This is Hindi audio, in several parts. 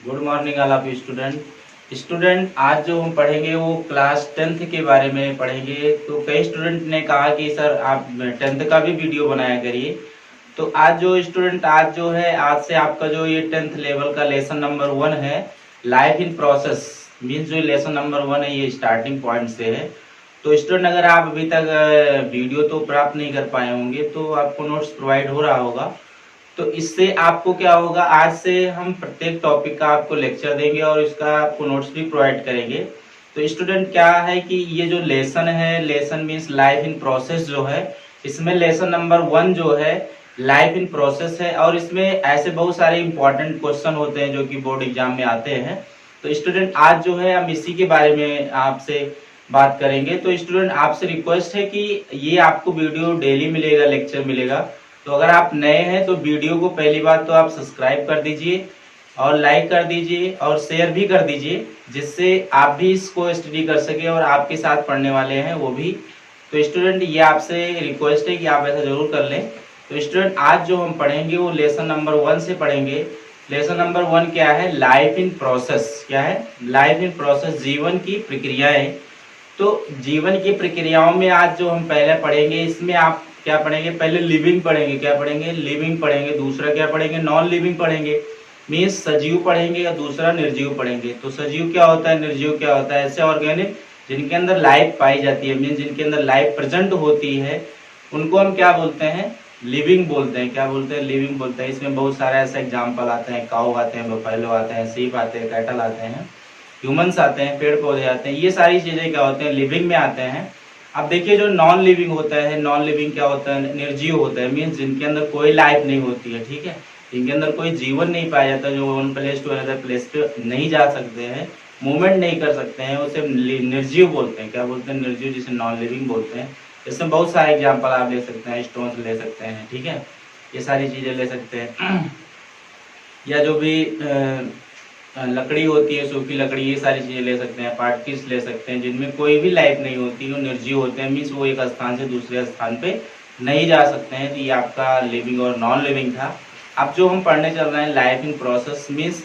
Good morning all of student. आज जो हम पढ़ेंगे वो क्लास 10th के बारे में पढ़ेंगे। तो कई स्टूडेंट ने कहा कि सर आप 10th का भी वीडियो बनाया करिए। तो आज जो है आज से आपका जो ये 10th लेवल का लेसन नंबर 1 है, लाइफ इन प्रोसेस मीन्स जो लेसन नंबर 1 है ये स्टार्टिंग पॉइंट से है। तो स्टूडेंट अगर आप अभी तक वीडियो तो प्राप्त नहीं कर पाए होंगे तो आपको नोट्स प्रोवाइड हो रहा होगा। तो इससे आपको क्या होगा, आज से हम प्रत्येक टॉपिक का आपको लेक्चर देंगे और इसका आपको नोट्स भी प्रोवाइड करेंगे। तो स्टूडेंट क्या है कि ये जो लेसन है, lesson means life in process जो है, इसमें लेसन नंबर 1 जो है लाइफ इन प्रोसेस है और इसमें ऐसे बहुत सारे इंपॉर्टेंट क्वेश्चन होते हैं जो कि बोर्ड एग्जाम में आते हैं। तो स्टूडेंट आज जो है हम इसी के बारे में आपसे बात करेंगे। तो स्टूडेंट आपसे रिक्वेस्ट है कि ये आपको वीडियो डेली मिलेगा, लेक्चर मिलेगा। तो अगर आप नए हैं तो वीडियो को पहली बात तो आप सब्सक्राइब कर दीजिए और लाइक कर दीजिए और शेयर भी कर दीजिए, जिससे आप भी इसको स्टडी कर सके और आपके साथ पढ़ने वाले हैं वो भी। तो स्टूडेंट ये आपसे रिक्वेस्ट है कि आप ऐसा जरूर कर लें। तो स्टूडेंट आज जो हम पढ़ेंगे वो लेसन नंबर 1 से पढ़ेंगे। लेसन नंबर 1 क्या है? Life in process. क्या है? लाइफ इन प्रोसेस, जीवन की प्रक्रियाएं। तो जीवन की प्रक्रियाओं में आज जो हम पहले पढ़ेंगे, इसमें आप क्या पढ़ेंगे? पहले लिविंग पढ़ेंगे। क्या पढ़ेंगे? लिविंग पढ़ेंगे। दूसरा क्या पढ़ेंगे? नॉन लिविंग पढ़ेंगे, मीन्स सजीव पढ़ेंगे और दूसरा निर्जीव पढ़ेंगे। तो सजीव क्या होता है, निर्जीव क्या होता है? ऐसे ऑर्गेनिक जिनके अंदर लाइफ पाई जाती है, मीन्स जिनके अंदर लाइफ प्रेजेंट होती है, उनको हम क्या बोलते हैं? लिविंग बोलते हैं। क्या बोलते हैं? लिविंग बोलते हैं। इसमें बहुत सारे ऐसे एग्जाम्पल आते हैं, काऊ आते हैं, बफेलो आते हैं, सीप आते हैं, कैटल आते हैं, ह्यूमंस आते हैं, पेड़ पौधे आते हैं। ये सारी चीजें क्या होते हैं? लिविंग में आते हैं। अब देखिए जो नॉन लिविंग होता है, नॉन लिविंग क्या होता है? निर्जीव होता है, मीन्स जिनके अंदर कोई लाइफ नहीं होती है। ठीक है, जिनके अंदर कोई जीवन नहीं पाया जाता, जो one place to another place पे नहीं जा सकते हैं, मूवमेंट नहीं कर सकते हैं, उसे निर्जीव बोलते हैं। क्या बोलते हैं? निर्जीव, जिसे नॉन लिविंग बोलते हैं। इसमें बहुत सारे एग्जाम्पल आप ले सकते हैं, स्टोन्स ले सकते हैं, ठीक है, ये सारी चीजें ले सकते हैं या जो भी लकड़ी होती है, सूखी लकड़ी, ये सारी चीजें ले सकते हैं, पार्टिकल्स ले सकते हैं जिनमें कोई भी लाइफ नहीं होती, वो निर्जीव होते हैं, मीन्स वो एक स्थान से दूसरे स्थान पे नहीं जा सकते हैं। तो ये आपका लिविंग और नॉन लिविंग था। अब जो हम पढ़ने चल रहे हैं लाइफ इन प्रोसेस, मीन्स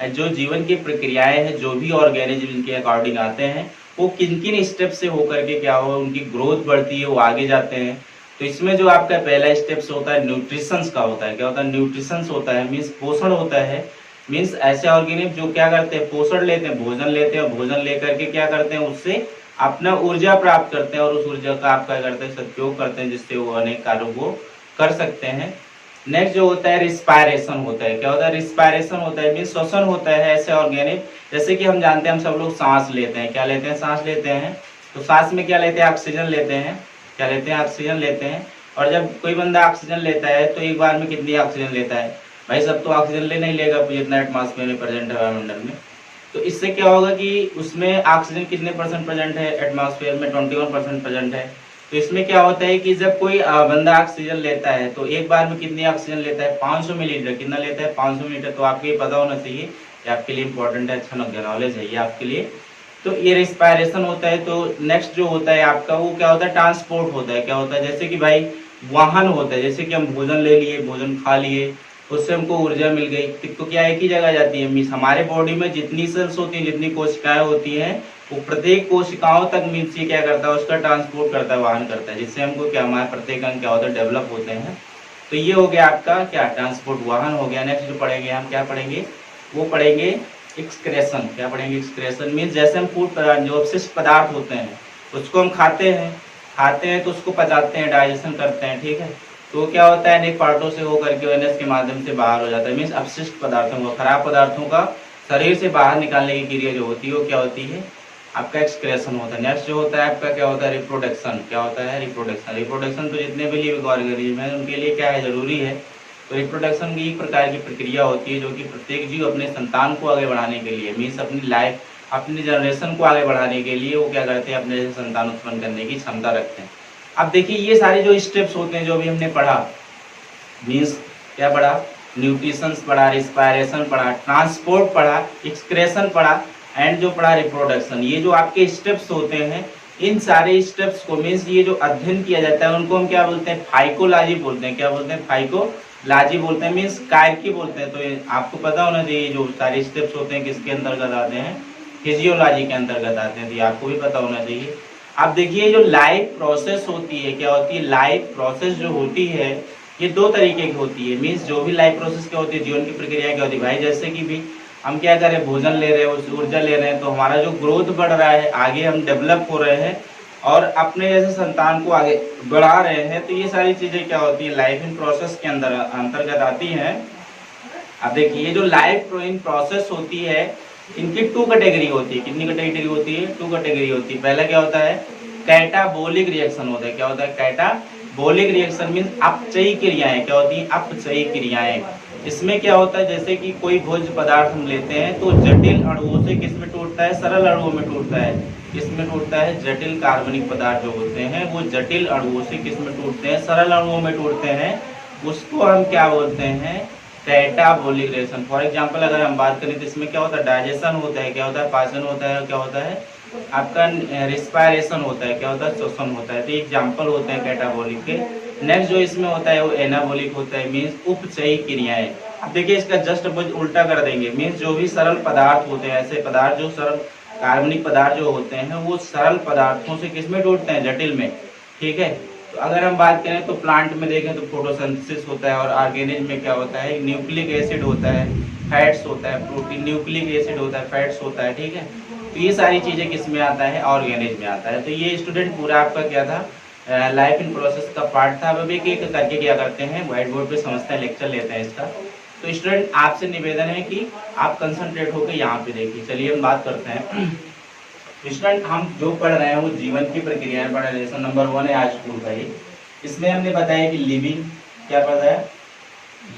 जो जीवन की प्रक्रियाएं हैं, जो भी ऑर्गेनिज्म इनके अकॉर्डिंग आते हैं, वो किन किन स्टेप से होकर के क्या हो, उनकी ग्रोथ बढ़ती है, वो आगे जाते हैं। तो इसमें जो आपका पहला स्टेप्स होता है न्यूट्रिशंस का होता है। क्या होता है? न्यूट्रिशंस होता है, मीन्स पोषण होता है। मीन्स ऐसे ऑर्गेनिज्म जो क्या करते हैं? पोषण लेते हैं, भोजन लेते हैं और भोजन लेकर के क्या करते हैं? उससे अपना ऊर्जा प्राप्त करते हैं और उस ऊर्जा का आप क्या करते हैं? सदुपयोग करते हैं, जिससे वो अनेक कार्यों को कर सकते हैं। नेक्स्ट जो होता है रिस्पायरेशन होता है। क्या होता है? रिस्पायरेशन होता है, मीन्स श्वसन होता है ऐसे ऑर्गेनिक। जैसे कि हम जानते हैं, हम सब लोग सांस लेते हैं। क्या लेते हैं? सांस लेते हैं। तो सांस में क्या लेते हैं? ऑक्सीजन लेते हैं। क्या लेते हैं? ऑक्सीजन लेते हैं। और जब कोई बंदा ऑक्सीजन लेता है तो एक बार में कितनी ऑक्सीजन लेता है? भाई सब तो ऑक्सीजन ले नहीं लेगा जितना एटमॉस्फेयर में प्रेजेंट है, वायुमंडल में। तो इससे क्या होगा कि उसमें ऑक्सीजन कितने परसेंट प्रेजेंट है? एटमॉस्फेयर में 21% प्रेजेंट है। तो इसमें क्या होता है कि जब कोई बंदा ऑक्सीजन लेता है तो एक बार में कितनी ऑक्सीजन लेता है? 500 मिलीलीटर। कितना लेता है? 500 मिलीलीटर। तो आपको ये पता होना चाहिए, ये आपके लिए इंपॉर्टेंट है, अच्छा नॉलेज है ये आपके लिए। तो ये रिस्पायरेशन होता है। तो नेक्स्ट जो होता है आपका वो क्या होता है? ट्रांसपोर्ट होता है। क्या होता है? जैसे कि भाई वाहन होता है, जैसे कि हम भोजन ले लिए, भोजन खा लिए, उससे हमको ऊर्जा मिल गई, तो क्या एक ही जगह जाती है? मीन्स हमारे बॉडी में जितनी सेल्स होती हैं, जितनी कोशिकाएं होती हैं, वो प्रत्येक कोशिकाओं तक मीन्स ये क्या करता है? उसका ट्रांसपोर्ट करता है, वाहन करता है, जिससे हमको क्या, हमारे प्रत्येक अंग क्या होता है? डेवलप होते हैं। तो ये हो गया आपका क्या? ट्रांसपोर्ट, वाहन हो गया। नेक्स्ट जो पढ़ेंगे हम क्या पढ़ेंगे? वो पढ़ेंगे एक्सक्रेशन। क्या पढ़ेंगे? एक्सक्रेशन मीन्स जैसे हम फूड पदार्थ, जो अवशिष्ट पदार्थ होते हैं उसको हम खाते हैं तो उसको पचाते हैं, डाइजेशन करते हैं, ठीक है। तो क्या होता है? अनेक पार्टों से होकर के वेनस के माध्यम से बाहर हो जाता है, मीन्स अपशिष्ट पदार्थों को, खराब पदार्थों का शरीर से बाहर निकालने की क्रिया जो होती है वो क्या होती है? आपका एक्सक्रेशन होता है। नेक्स्ट जो होता है आपका क्या होता है? रिप्रोडक्शन। क्या होता है? रिप्रोडक्शन। रिप्रोडक्शन तो जितने भी लिविंग ऑर्गेनिज्म है उनके लिए क्या है? जरूरी है। तो रिप्रोडक्शन की एक प्रकार की प्रक्रिया होती है जो कि प्रत्येक जीव अपने संतान को आगे बढ़ाने के लिए, मीन्स अपनी लाइफ, अपनी जनरेशन को आगे बढ़ाने के लिए वो क्या करते हैं? अपने संतान उत्पन्न करने की क्षमता रखते हैं। अब देखिए ये सारे जो स्टेप्स होते हैं जो भी हमने पढ़ा, मीन्स क्या पढ़ा? न्यूट्रिशन पढ़ा, रिस्पायरेशन पढ़ा, ट्रांसपोर्ट पढ़ा, एक्सक्रेशन पढ़ा एंड जो पढ़ा रिप्रोडक्शन। ये जो आपके स्टेप्स होते हैं, इन सारे स्टेप्स को, मीन्स ये जो अध्ययन किया जाता है उनको हम क्या बोलते हैं? फाइकोलॉजी बोलते हैं। क्या बोलते हैं? लाजी बोलते हैं, मीन्स कायरकी बोलते हैं। तो आपको पता होना चाहिए जो सारे स्टेप्स होते हैं किसके अंतर्गत आते हैं, फिजियोलॉजी के अंतर्गत आते हैं, तो ये आपको भी पता होना चाहिए। अब देखिए जो लाइफ प्रोसेस होती है, क्या होती है, लाइफ प्रोसेस जो होती है ये दो तरीके की होती है। मीन्स जो भी लाइफ प्रोसेस क्या होती है, जीवन की प्रक्रिया क्या होती है भाई, जैसे कि भी हम क्या कर रहे हैं, भोजन ले रहे हैं, उस ऊर्जा ले रहे हैं, तो हमारा जो ग्रोथ बढ़ रहा है, आगे हम डेवलप हो रहे हैं और अपने जैसे संतान को आगे बढ़ा रहे हैं, तो ये सारी चीजें क्या होती है, लाइफ इन प्रोसेस के अंदर अंतर्गत आती हैं। अब देखिए ये जो लाइफ इन प्रोसेस होती है, इनकी टू कैटेगरी होती है। कितनी कैटेगरी होती है, टू कैटेगरी होती है। पहला क्या होता है, कैटाबोलिक रिएक्शन होता है। क्या होता है, कैटाबोलिक रिएक्शन मीन्स अपचयी क्रियाएं। क्या होती है, अपचयी क्रियाएं। इसमें क्या होता है, जैसे कि कोई भोज्य पदार्थ हम लेते हैं तो जटिल अणुओं से किस में टूटता है, सरल अणुओं में टूटता है। किसमें टूटता है, जटिल कार्बनिक पदार्थ जो होते हैं वो जटिल अणुओं से किसमें टूटते हैं, सरल अणुओं में टूटते हैं। उसको हम क्या बोलते हैं, कैटाबोलिक रिएक्शन। फॉर एग्जांपल अगर हम बात करें तो इसमें क्या होता है, डाइजेशन होता है, क्या होता है, पाचन होता है, क्या होता है आपका रिस्पायरेशन होता है, क्या होता है, श्वसन होता है। तो एग्जांपल होते हैं कैटाबोलिक के। नेक्स्ट जो इसमें होता है वो एनाबोलिक होता है, मीन्स उपचयी क्रियाएं। अब देखिए इसका जस्ट उल्टा कर देंगे, मीन्स जो भी सरल पदार्थ होते हैं, ऐसे पदार्थ जो सरल कार्बनिक पदार्थ जो होते हैं वो सरल पदार्थों से किसमें टूटते हैं, जटिल में। ठीक है, तो अगर हम बात करें तो प्लांट में देखें तो फोटोसिंथेसिस होता है, और ऑर्गेनिज्म में क्या होता है, न्यूक्लिक एसिड होता है, फैट्स होता है, प्रोटीन न्यूक्लिक एसिड होता है, फैट्स होता है। ठीक है, तो ये सारी चीजें किसमें आता है, ऑर्गेनिज्म में आता है। तो ये स्टूडेंट पूरा आपका क्या था, लाइफ इन प्रोसेस का पार्ट था। अब एक एक करके क्या करते हैं, व्हाइट बोर्ड पे समझते हैं, लेक्चर लेते हैं इसका। तो स्टूडेंट आपसे निवेदन है कि आप कंसंट्रेट होकर यहाँ पे देखिए। चलिए हम बात करते हैं। स्टूडेंट हम जो पढ़ रहे हैं वो जीवन की प्रक्रियाएं पढ़ रहे हैं। लेसन नंबर 1 है आज स्कूल का ये। इसमें हमने बताया कि लिविंग, क्या बताया,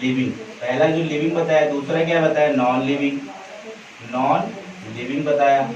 लिविंग। पहला जो लिविंग बताया, दूसरा क्या बताया, नॉन लिविंग, नॉन लिविंग बताया।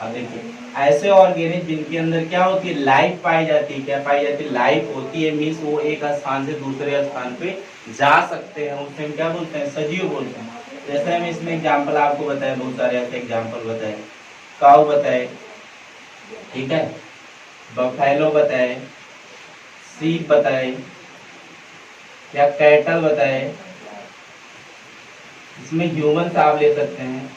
अब देखिए ऐसे ऑर्गेनिज्म जिनके अंदर क्या होती है, लाइफ पाई जाती है। क्या पाई जाती है, लाइफ होती है, मीन्स वो एक स्थान से दूसरे स्थान पे जा सकते हैं, उसे हम क्या बोलते हैं, सजीव बोलते हैं। जैसे हम इसमें एग्जाम्पल आपको बताए, बहुत सारे ऐसे एग्जाम्पल बताए। काऊ बताए, ठीक है, बफेलो बताए, सीप बताए, या कैटल बताए। इसमें ह्यूमंस आप ले सकते हैं,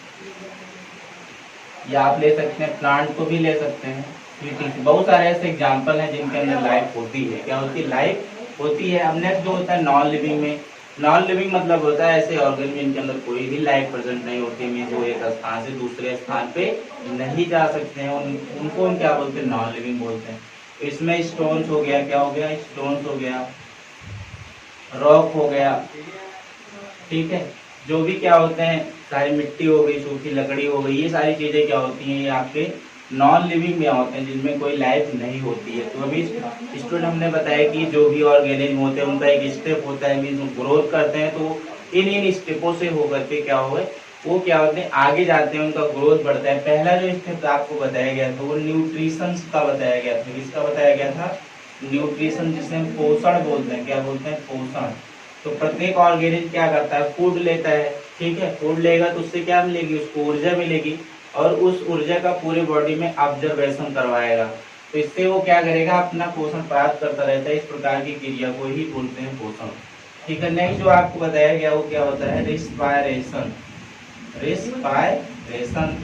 या आप ले सकते हैं प्लांट को भी ले सकते हैं। ठीक, बहुत सारे ऐसे एग्जाम्पल हैं जिनके अंदर लाइफ होती है। क्या होती है, लाइफ होती है। अब नेक्स्ट जो होता है नॉन लिविंग में, नॉन लिविंग मतलब होता है ऐसे ऑर्गेनिज्म जिनके अंदर कोई भी लाइफ प्रेजेंट नहीं होती है, मीन्स वो एक स्थान से दूसरे स्थान पे नहीं जा सकते हैं, उनको हम क्या बोलते हैं, नॉन लिविंग बोलते हैं। इसमें स्टोन्स हो गया, क्या हो गया, स्टोन्स हो गया, रॉक हो गया, ठीक है, जो भी क्या होते हैं, सारी मिट्टी हो गई, सूखी लकड़ी हो गई, ये सारी चीजें क्या होती हैं, ये आपके नॉन लिविंग में होते हैं, जिनमें कोई लाइफ नहीं होती है। तो अभी स्टूडेंट हमने बताया कि जो भी ऑर्गेनिज्म होते हैं उनका एक स्टेप होता है, मीन्स ग्रोथ करते हैं, तो इन स्टेपों से होकर के क्या हो, वो क्या होते हैं, आगे जाते हैं, उनका ग्रोथ बढ़ता है। पहला जो स्टेप आपको बताया गया था वो न्यूट्रिशन का बताया गया था। किसका बताया गया था, न्यूट्रिशन, जिसे हम पोषण बोलते हैं। क्या बोलते हैं, पोषण। तो प्रत्येक ऑर्गेनिज्म क्या करता है, फूड लेता है, ठीक है, फूड लेगा तो उससे क्या मिलेगी, उसको ऊर्जा मिलेगी, और उस ऊर्जा का पूरे बॉडी में ऑब्जर्वेशन करवाएगा। तो इससे वो क्या करेगा, अपना पोषण प्राप्त करता रहता है। इस प्रकार की क्रिया को ही बोलते हैं पोषण। ठीक है, नेक्स्ट जो आपको बताया गया वो क्या होता है, रिस्पायरेशन, रिस्पायरेशन,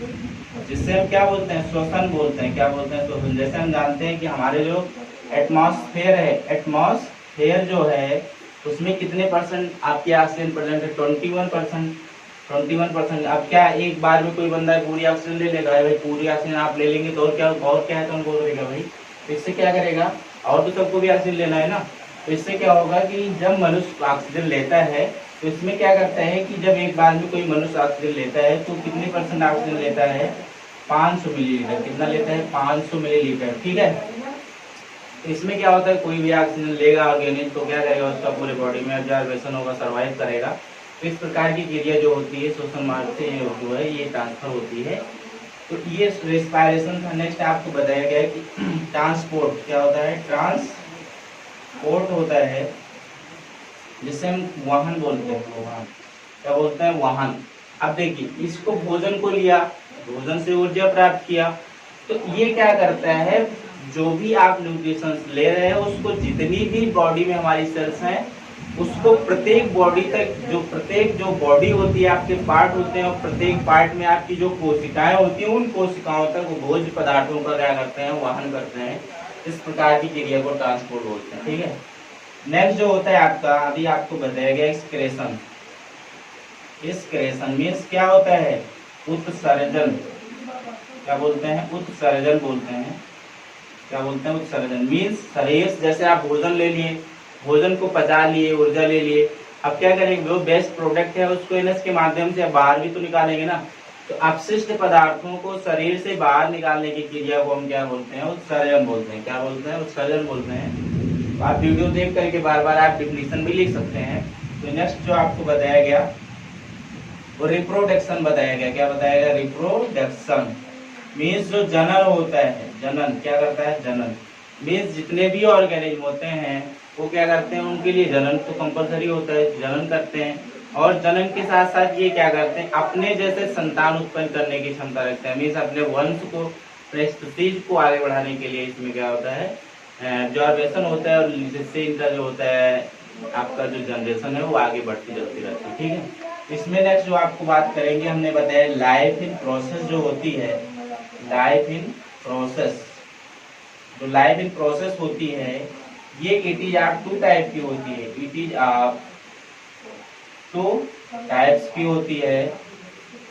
जिससे हम क्या बोलते हैं, श्वसन बोलते हैं। क्या बोलते हैं, श्वसन। जैसे हम जानते हैं कि हमारे जो एटमॉस्फेयर है, एटमॉस्फेयर जो है उसमें कितने परसेंट आपके ऑक्सीजन प्रेजेंट है, 21%। 21%। अब क्या एक बार में कोई बंदा पूरी ऑक्सीजन ले लेगा, भाई पूरी ऑक्सीजन आप ले लेंगे तो और क्या है, तो उनको करेगा भाई, तो इससे क्या करेगा, और तो सबको भी ऑक्सीजन लेना है ना। तो इससे क्या होगा कि जब मनुष्य ऑक्सीजन लेता है तो इसमें क्या करता है कि जब एक बार में कोई मनुष्य ऑक्सीजन लेता है तो कितने परसेंट ऑक्सीजन लेता है, 500 मिलीलीटर। कितना लेता है, 500 मिलीलीटर। ठीक है, तो इसमें क्या होता है, कोई भी ऑक्सीजन लेगा ऑर्गेनिज्म तो क्या करेगा, उसका पूरे बॉडी में ऑब्जर्वेशन होगा, सर्वाइव करेगा। तो इस प्रकार की क्रिया जो होती है श्वसन मार्ग से जो है ये ट्रांसफर होती है। तो ये रेस्पायरेशन था। नेक्स्ट आपको बताया गया कि ट्रांसपोर्ट क्या होता है, ट्रांसपोर्ट होता है, जिसे हम वाहन बोलते हैं। वाहन क्या बोलते हैं, वाहन। अब देखिए इसको भोजन को लिया, भोजन से ऊर्जा प्राप्त किया, तो ये क्या करता है, जो भी आप न्यूट्रिशन ले रहे हैं उसको जितनी भी बॉडी में हमारी सेल्स हैं उसको प्रत्येक बॉडी तक, प्रत्येक जो बॉडी होती है, आपके पार्ट होते हैं, और प्रत्येक पार्ट में आपकी जो कोशिकाएं होती हैं, उन कोशिकाओं तक वो भोज्य पदार्थों का क्या करते हैं, वहन करते हैं। इस प्रकार की क्रिया को ट्रांसपोर्ट बोलते हैं। ठीक है। नेक्स्ट जो होता है आपका, अभी आपको बताया गया एक्सक्रेशन। एक्सक्रेशन मीन्स क्या होता है, उत्सर्जन। क्या बोलते हैं, उत्सर्जन बोलते हैं। क्या बोलते हैं, उत्सर्जन मीन्स शरीर से जैसे आप भोजन ले लिए, भोजन को पचा लिए, ऊर्जा ले लिए, अब क्या करेंगे, जो बेस्ट प्रोडक्ट है उसको एनएस के माध्यम से बाहर भी तो निकालेंगे ना। तो अपशिष्ट पदार्थों को शरीर से बाहर निकालने की क्रिया को हम क्या बोलते हैं, उत्सर्जन बोलते हैं। क्या बोलते हैं, उत्सर्जन बोलते हैं। तो आप वीडियो देख करके बार बार आप डिफिनीशन भी लिख सकते हैं। तो नेक्स्ट जो आपको बताया गया वो रिप्रोडक्शन बताया गया। क्या बताया गया, रिप्रोडक्शन मीन्स जो जनन होता है, जनन क्या करता है, जनन मीन्स जितने भी ऑर्गेनिज्म होते हैं वो क्या करते हैं, उनके लिए जनन तो कंपलसरी होता है, जनन करते हैं। और जनन के साथ साथ ये क्या करते हैं, अपने जैसे संतान उत्पन्न करने की क्षमता रखते हैं। मीन्स अपने वंश को, प्रेस्टीज को आगे बढ़ाने के लिए इसमें क्या होता है, ऑब्जर्वेशन होता है, और जिससे इनका जो होता है आपका जो जनरेशन है वो आगे बढ़ती चलती रहती है। ठीक है। इसमें नेक्स्ट जो आपको बात करेंगे, हमने बताया लाइफ इन प्रोसेस जो होती है, लाइफ इन प्रोसेस, जो लाइफ इन प्रोसेस होती है ये it is of two type की होती है। It is of two types की होती है।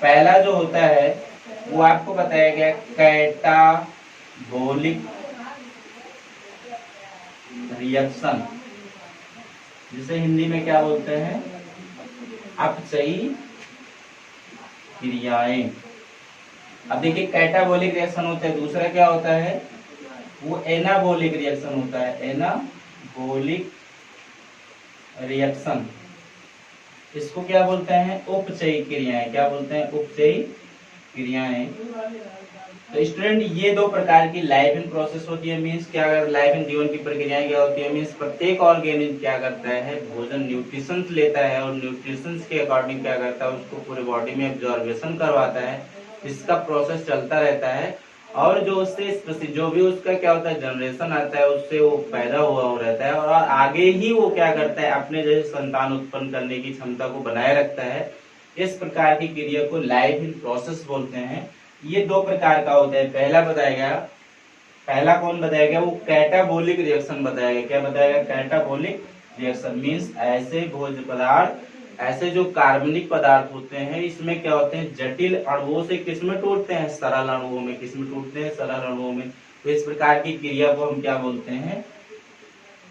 पहला जो होता है वो आपको बताया गया कैटाबोलिक रिएक्शन, जिसे हिंदी में क्या बोलते हैं, अपचयी क्रियाएं। अब देखिए कैटाबोलिक रिएक्शन होता है, दूसरा क्या होता है, वो एनाबोलिक रिएक्शन होता है। एनाबोलिक रिएक्शन, इसको क्या बोलते हैं, उपचयी क्रियाएं। क्या बोलते हैं, उपचयी क्रियाएं। तो स्टूडेंट ये दो प्रकार की लाइफ इन प्रोसेस होती है। मीन्स क्या, लाइफ इन जीवन की प्रक्रियाएं क्या होती है, मीन्स प्रत्येक ऑर्गेनिज्म क्या करता है, भोजन न्यूट्रिशंस लेता है, और न्यूट्रिशंस के अकॉर्डिंग क्या करता है, उसको पूरे बॉडी में एब्जॉर्बेशन करवाता है। इसका प्रोसेस चलता रहता है, और जो उससे जो भी उसका क्या होता है, जनरेशन आता है, उससे वो पैदा हुआ हो रहता है, और आगे ही वो क्या करता है, अपने जैसे संतान उत्पन्न करने की क्षमता को बनाए रखता है। इस प्रकार की क्रिया को लाइफ इन प्रोसेस बोलते हैं। ये दो प्रकार का होता है। पहला बताया गया, पहला कौन बताया गया, वो कैटाबोलिक रिएक्शन बताया गया। क्या बताया गया, कैटाबोलिक रिएक्शन मीन्स ऐसे भोज्य पदार्थ, ऐसे जो कार्बनिक पदार्थ होते हैं, इसमें क्या होते हैं, जटिल अणुओं से किसमें टूटते हैं, सरल अणुओं में। किसमें टूटते हैं, सरल अणुओं में। तो इस प्रकार की क्रिया को हम क्या बोलते हैं,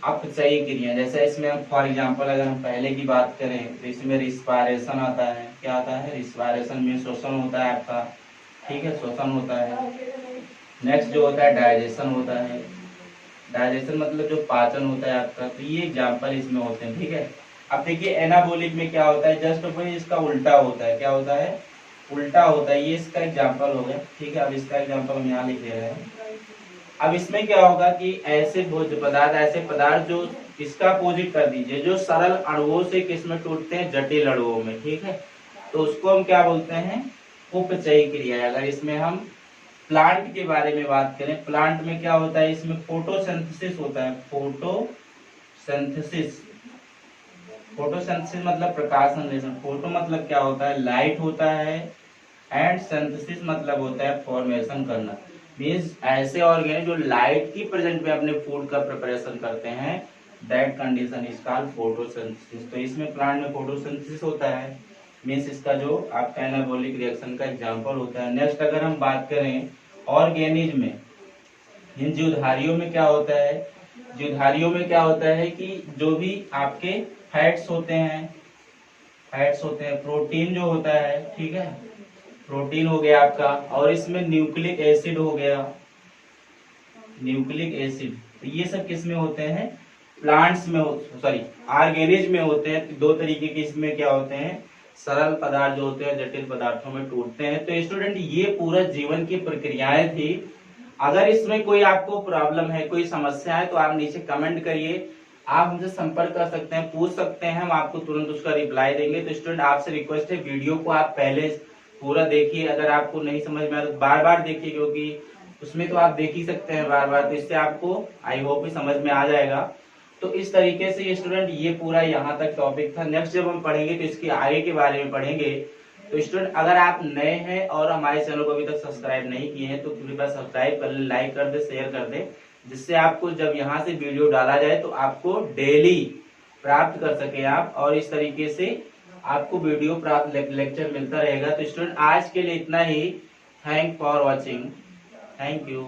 अपचयी क्रिया। जैसे इसमें हम फॉर एग्जांपल अगर हम पहले की बात करें तो इसमें रिस्पायरेशन आता है। क्या आता है, रिस्पायरेशन में शोषण होता है आपका। ठीक है, शोषण होता है। नेक्स्ट जो होता है डाइजेशन होता है। डाइजेशन मतलब जो पाचन होता है आपका। तो ये एग्जांपल इसमें होते हैं। ठीक है। अब देखिए एनाबोलिक में क्या होता है, जस्ट वही इसका उल्टा होता है। क्या होता है, उल्टा होता है। ये इसका एग्जांपल हो गया। ठीक है, अब इसका एग्जांपल हम यहाँ लिख दे रहे हैं। अब इसमें क्या होगा कि ऐसे भोज्य पदार्थ, ऐसे पदार्थ जो इसका अपोजिट कर दीजिए, जो सरल अणुओं से किसमें टूटते हैं, जटिल अणुओं में। ठीक है, तो उसको हम क्या बोलते हैं, उपचयी क्रिया। अगर इसमें हम प्लांट के बारे में बात करें, प्लांट में क्या होता है, इसमें फोटोसिंथेसिस होता है। फोटोसिंथेसिस, फोटोसिंथेसिस मतलब प्रकाश संश्लेषण। फोटो मतलब क्या होता है, लाइट होता है, एंड सिंथेसिस मतलब होता है फॉर्मेशन करना। मीन्स ऐसे ऑर्गेनिज्म जो लाइट की प्रेजेंट में अपने फूड का प्रिपरेशन करते हैं, that condition is called photosynthesis. तो इसमें प्लांट में फोटोसिंथेसिस होता है। मीन्स इसका जो आपका एनाबॉलिक रिएक्शन का एग्जांपल होता है। नेक्स्ट अगर हम बात करें ऑर्गेनिज्म में, इन जीवधारियों में क्या होता है, जीवधारियों में क्या होता है कि जो भी आपके फैट्स होते हैं, फैट्स होते हैं, प्रोटीन जो होता है, ठीक है, प्रोटीन हो गया आपका, और इसमें न्यूक्लिक एसिड हो गया, न्यूक्लिक एसिड। तो ये सब किस में होते हैं, प्लांट्स में, सॉरी ऑर्गेनिज्म में होते हैं। दो तरीके के इसमें क्या होते हैं, सरल पदार्थ जो होते हैं जटिल पदार्थों में टूटते हैं। तो स्टूडेंट ये पूरा जीवन की प्रक्रियाएं थी। अगर इसमें कोई आपको प्रॉब्लम है, कोई समस्या है, तो आप नीचे कमेंट करिए, आप हमसे संपर्क कर सकते हैं, पूछ सकते हैं, हम आपको तुरंत उसका रिप्लाई देंगे। तो स्टूडेंट आपसे रिक्वेस्ट है, वीडियो को आप पहले पूरा देखिए। अगर आपको नहीं समझ में आया तो बार बार देखिए, क्योंकि उसमें तो आप देख ही सकते हैं बार बार, तो इससे आपको आई होप समझ में आ जाएगा। तो इस तरीके से स्टूडेंट ये पूरा यहाँ तक टॉपिक था। नेक्स्ट जब हम पढ़ेंगे तो इसके आगे के बारे में पढ़ेंगे। तो स्टूडेंट अगर आप नए हैं और हमारे चैनल को अभी तक सब्सक्राइब नहीं किए हैं तो कृपया सब्सक्राइब कर ले, लाइक कर दे, शेयर कर दे, जिससे आपको जब यहाँ से वीडियो डाला जाए तो आपको डेली प्राप्त कर सके आप, और इस तरीके से आपको वीडियो प्राप्त लेक्चर मिलता रहेगा। तो स्टूडेंट आज के लिए इतना ही। Thank for watching. Thank you.